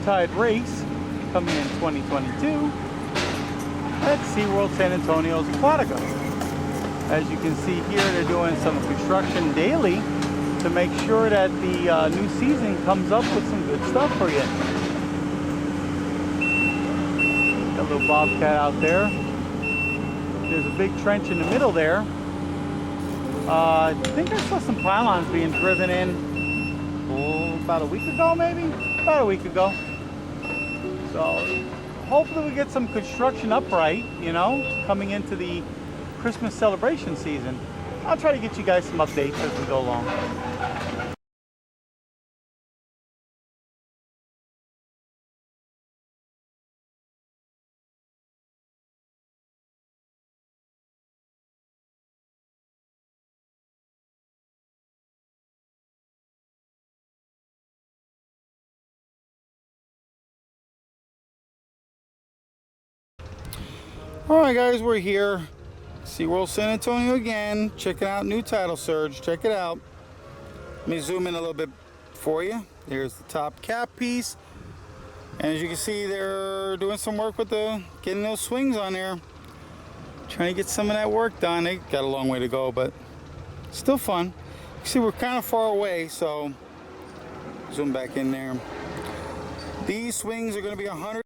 RideTide race coming in 2022 at SeaWorld San Antonio's Aquatica. As you can see here, they're doing some construction daily to make sure that the new season comes up with some good stuff for you. Got a little bobcat out there. There's a big trench in the middle there. I think I saw some pylons being driven in about a week ago, maybe? About a week ago. So hopefully we get some construction upright, you know, coming into the Christmas celebration season. I'll try to get you guys some updates as we go along. Alright guys, we're here. SeaWorld San Antonio again. Checking out new tidal surge. Check it out. Let me zoom in a little bit for you. There's the top cap piece. And as you can see, they're doing some work with getting those swings on there. Trying to get some of that work done. They got a long way to go, but still fun. You see, we're kind of far away, so zoom back in there. These swings are going to be 100.